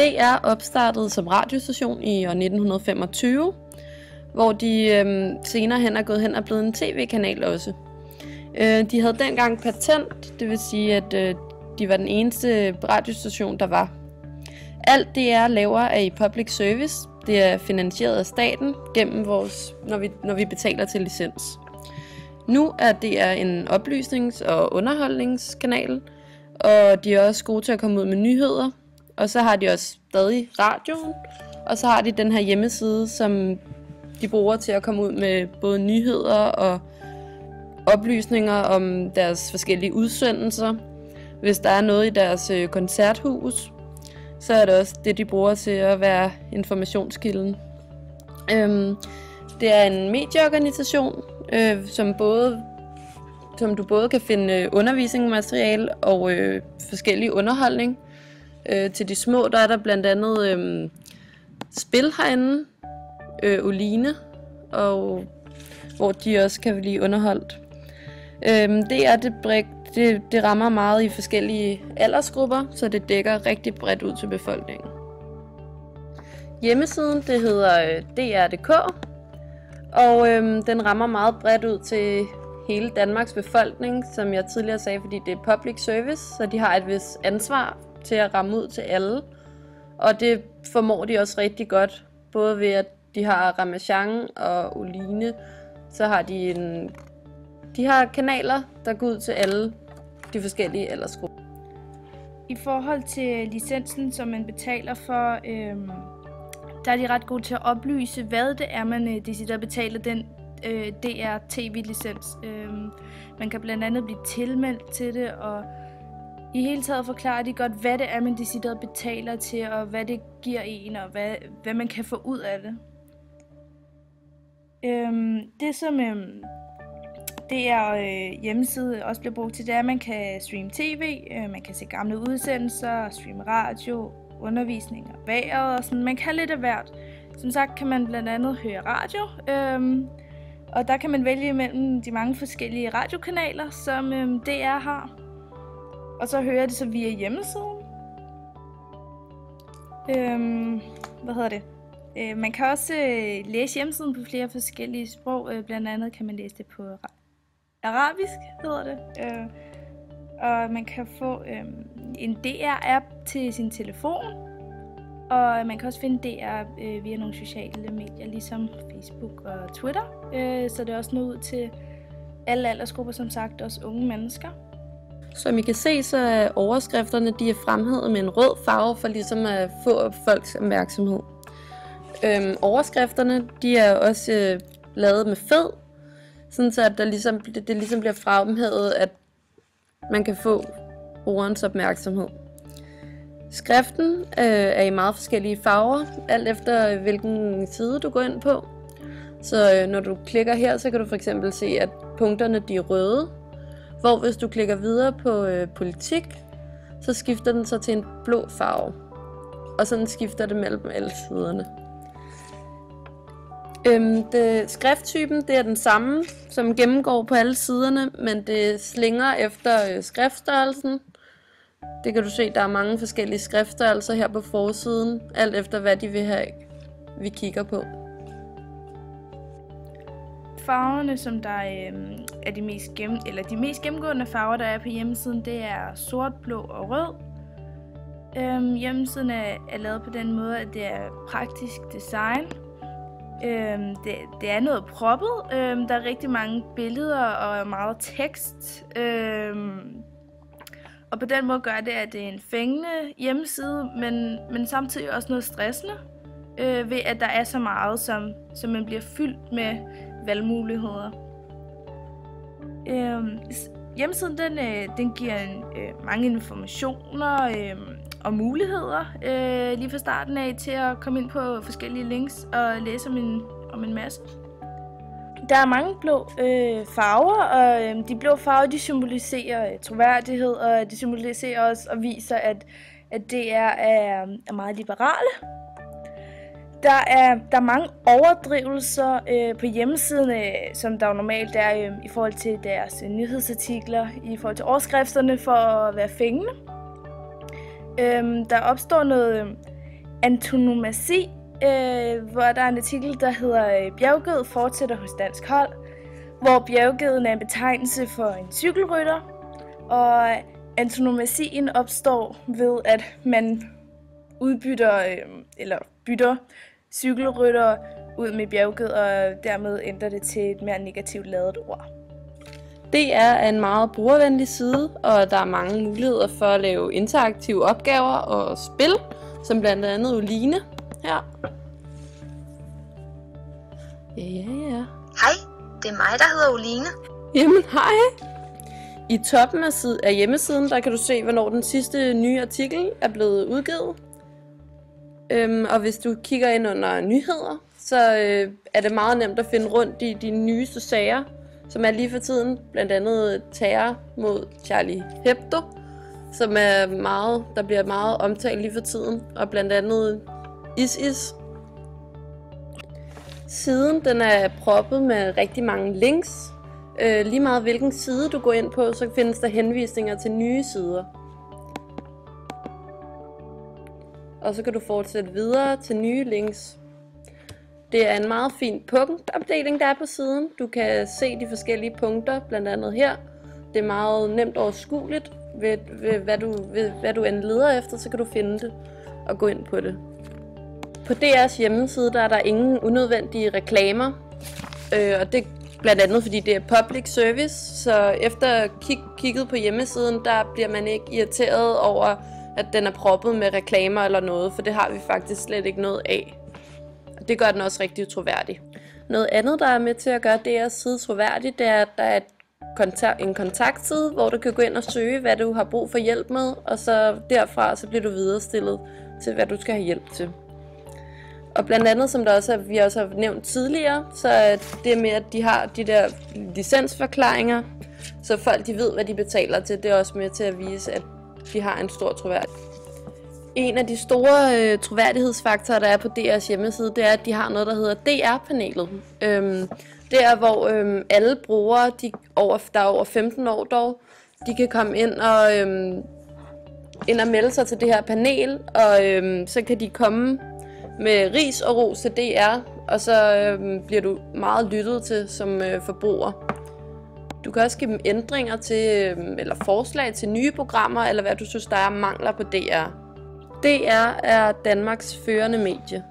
DR opstartede som radiostation i år 1925, hvor de senere hen er gået hen og blevet en tv-kanal også. De havde dengang patent, det vil sige, at de var den eneste radiostation, der var. Alt DR laver er i public service. Det er finansieret af staten gennem når vi betaler til licens. Nu er DR en oplysnings- og underholdningskanal, og de er også gode til at komme ud med nyheder. Og så har de også stadig radioen, og så har de den her hjemmeside, som de bruger til at komme ud med både nyheder og oplysninger om deres forskellige udsendelser. Hvis der er noget i deres koncerthus, så er det også det, de bruger til at være informationskilden. Det er en medieorganisation, som du både kan finde undervisningsmateriale og forskellig underholdning. Til de små, der er der blandt andet spil herinde, Oline, og hvor de også kan blive underholdt. Det rammer meget i forskellige aldersgrupper, så det dækker rigtig bredt ud til befolkningen. Hjemmesiden, det hedder dr.dk, og den rammer meget bredt ud til hele Danmarks befolkning, som jeg tidligere sagde, fordi det er public service, så de har et vist ansvar til at ramme ud til alle. Og det formår de også rigtig godt, både ved at de har Ramasjang og Oline, så har de har kanaler, der går ud til alle de forskellige aldersgrupper. I forhold til licensen, som man betaler for, der er de ret gode til at oplyse, hvad det er, man decideret betaler den DR-TV-licens. Man kan blandt andet blive tilmeldt til det, og i hele taget forklarer de godt, hvad det er, man decideret betaler til, og hvad det giver en, og hvad man kan få ud af det. Det som hjemmeside også bliver brugt til, det er, at man kan streame tv, man kan se gamle udsendelser, streame radio, undervisning og vejret og sådan. Man kan lidt af hvert. Som sagt kan man blandt andet høre radio, og der kan man vælge mellem de mange forskellige radiokanaler, som DR har. Og så hører det så via hjemmesiden. Man kan også læse hjemmesiden på flere forskellige sprog. Blandt andet kan man læse det på arabisk, hedder det. Og man kan få en DR-app til sin telefon. Og man kan også finde DR via nogle sociale medier, ligesom Facebook og Twitter. Så det er også nået ud til alle aldersgrupper, som sagt, også unge mennesker. Som I kan se, så er overskrifterne de er fremhævet med en rød farve for ligesom at få folks opmærksomhed. Overskrifterne de er også lavet med fed, sådan så at det ligesom bliver fremhævet, at man kan få brugerens opmærksomhed. Skriften er i meget forskellige farver, alt efter hvilken side du går ind på. Så når du klikker her, så kan du for eksempel se, at punkterne de er røde. Hvor hvis du klikker videre på politik, så skifter den så til en blå farve. Og sådan skifter det mellem alle siderne. Skrifttypen det er den samme, som gennemgår på alle siderne, men det slinger efter skriftstørrelsen. Det kan du se, der er mange forskellige skriftstørrelser her på forsiden, alt efter hvad de vil have, vi kigger på. Farverne, som der er de mest gennemgående farver, der er på hjemmesiden, det er sort, blå og rød. Hjemmesiden er lavet på den måde, at det er praktisk design. Det er noget proppet. Der er rigtig mange billeder og meget tekst. Og på den måde gør det, at det er en fængende hjemmeside, men samtidig også noget stressende, ved at der er så meget, som man bliver fyldt med valgmuligheder. Hjemmesiden den giver mange informationer og muligheder lige fra starten af til at komme ind på forskellige links og læse om en masse. Der er mange blå farver, og de blå farver de symboliserer troværdighed, og de symboliserer også og viser, at DR er meget liberale. Der er mange overdrivelser på hjemmesiden, som der jo normalt er i forhold til deres nyhedsartikler, i forhold til overskrifterne for at være fængende. Der opstår noget antonomasi, hvor der er en artikel, der hedder Bjergged fortsætter hos dansk hold, hvor bjerggeden er en betegnelse for en cykelrytter, og antonomasien opstår ved, at man bytter cykelrytter ud med bjergged, og dermed ændrer det til et mere negativt ladet ord. DR er en meget brugervenlig side, og der er mange muligheder for at lave interaktive opgaver og spil, som blandt andet Oline her. Ja. Hej, det er mig, der hedder Oline. Jamen, hej. I toppen af hjemmesiden, der kan du se, hvornår den sidste nye artikel er blevet udgivet. Og hvis du kigger ind under nyheder, så er det meget nemt at finde rundt i de nyeste sager, som er lige for tiden. Blandt andet terror mod Charlie Hebdo, som er der bliver meget omtalt lige for tiden. Og blandt andet ISIS. Siden den er proppet med rigtig mange links. Lige meget hvilken side du går ind på, så findes der henvisninger til nye sider. Og så kan du fortsætte videre til nye links. Det er en meget fin punktopdeling, der er på siden. Du kan se de forskellige punkter, blandt andet her. Det er meget nemt overskueligt. Ved hvad du end leder efter, så kan du finde det og gå ind på det. På DR's hjemmeside, der er der ingen unødvendige reklamer. Og det er blandt andet, fordi det er public service. Så efter kigget på hjemmesiden, der bliver man ikke irriteret over, at den er proppet med reklamer eller noget, for det har vi faktisk slet ikke noget af. Og det gør den også rigtig troværdig. Noget andet, der er med til at gøre DR's side troværdig, det er, at der er en kontaktside, hvor du kan gå ind og søge, hvad du har brug for hjælp med, og så derfra så bliver du viderestillet til, hvad du skal have hjælp til. Og blandt andet, som vi også har nævnt tidligere, så er det med, at de har de der licensforklaringer, så folk de ved, hvad de betaler til. Det er også med til at vise, at de har en stor troværdighed. En af de store troværdighedsfaktorer, der er på DR's hjemmeside, det er, at de har noget, der hedder DR-panelet. Det er, hvor alle brugere, der er over 15 år dog, de kan komme ind og melde sig til det her panel, og så kan de komme med ris og ros til DR, og så bliver du meget lyttet til som forbruger. Du kan også give dem ændringer til, eller forslag til nye programmer, eller hvad du synes, der er mangler på DR. DR er Danmarks førende medie.